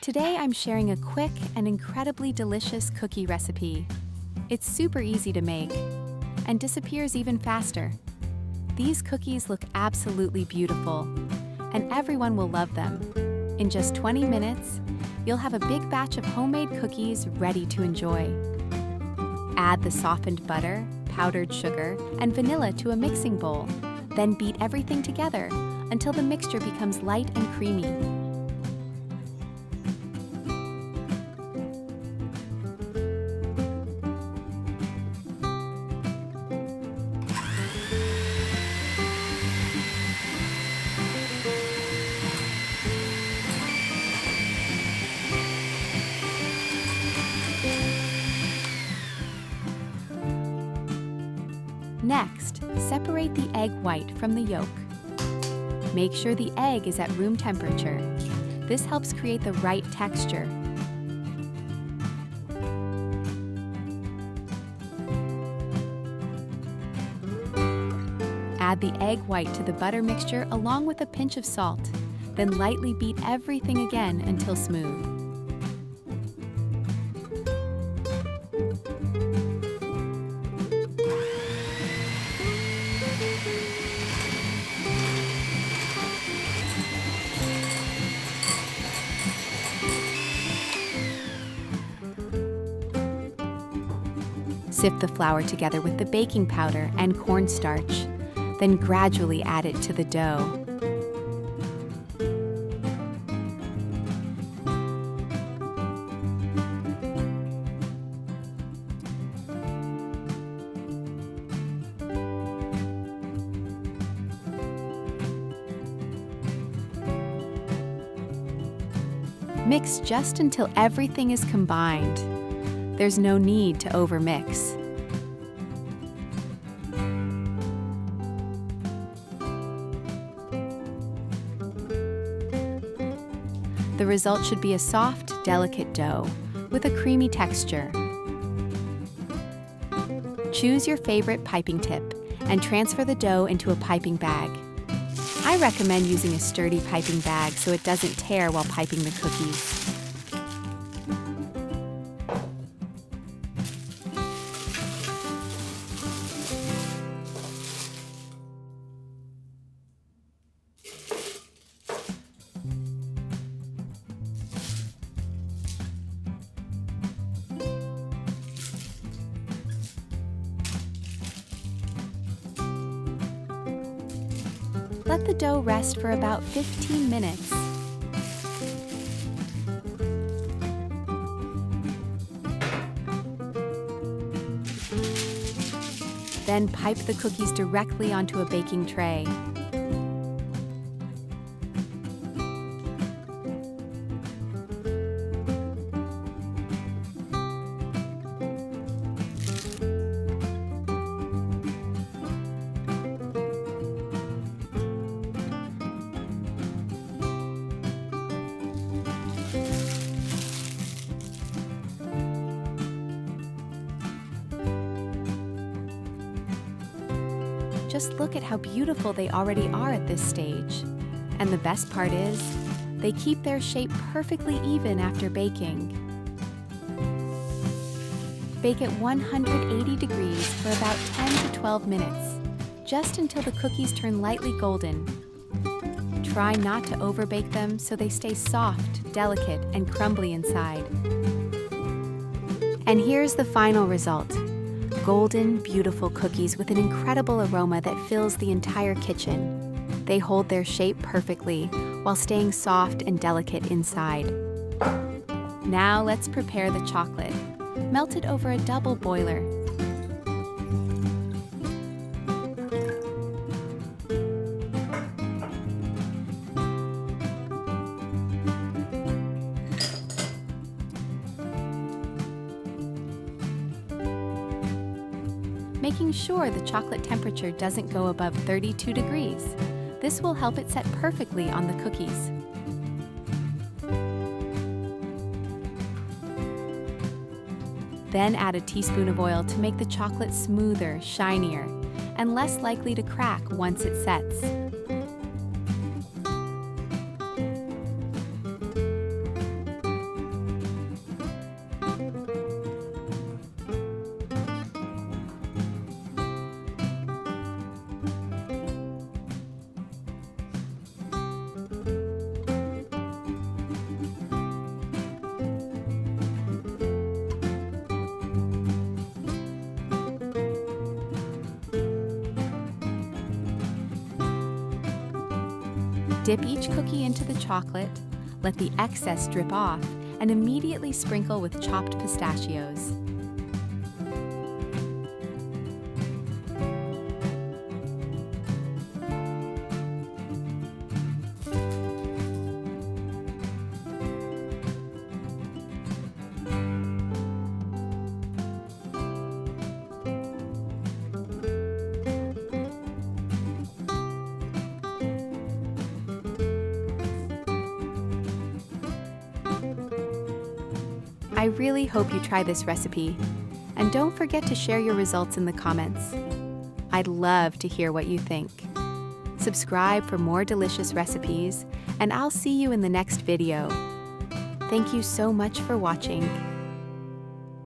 Today I'm sharing a quick and incredibly delicious cookie recipe. It's super easy to make and disappears even faster. These cookies look absolutely beautiful, and everyone will love them. In just 20 minutes, you'll have a big batch of homemade cookies ready to enjoy. Add the softened butter, powdered sugar, and vanilla to a mixing bowl. Then beat everything together until the mixture becomes light and creamy. Next, separate the egg white from the yolk. Make sure the egg is at room temperature. This helps create the right texture. Add the egg white to the butter mixture along with a pinch of salt. Then lightly beat everything again until smooth. Sift the flour together with the baking powder and cornstarch, then gradually add it to the dough. Mix just until everything is combined. There's no need to overmix. The result should be a soft, delicate dough with a creamy texture. Choose your favorite piping tip and transfer the dough into a piping bag. I recommend using a sturdy piping bag so it doesn't tear while piping the cookies. Let the dough rest for about 15 minutes. Then pipe the cookies directly onto a baking tray. Just look at how beautiful they already are at this stage. And the best part is, they keep their shape perfectly even after baking. Bake at 180 degrees for about 10 to 12 minutes, just until the cookies turn lightly golden. Try not to overbake them so they stay soft, delicate, and crumbly inside. And here's the final result. Golden, beautiful cookies with an incredible aroma that fills the entire kitchen. They hold their shape perfectly while staying soft and delicate inside. Now let's prepare the chocolate. Melt it over a double boiler. Making sure the chocolate temperature doesn't go above 32 degrees. This will help it set perfectly on the cookies. Then add a teaspoon of oil to make the chocolate smoother, shinier, and less likely to crack once it sets. Dip each cookie into the chocolate, let the excess drip off, and immediately sprinkle with chopped pistachios. I really hope you try this recipe, and don't forget to share your results in the comments. I'd love to hear what you think. Subscribe for more delicious recipes, and I'll see you in the next video. Thank you so much for watching.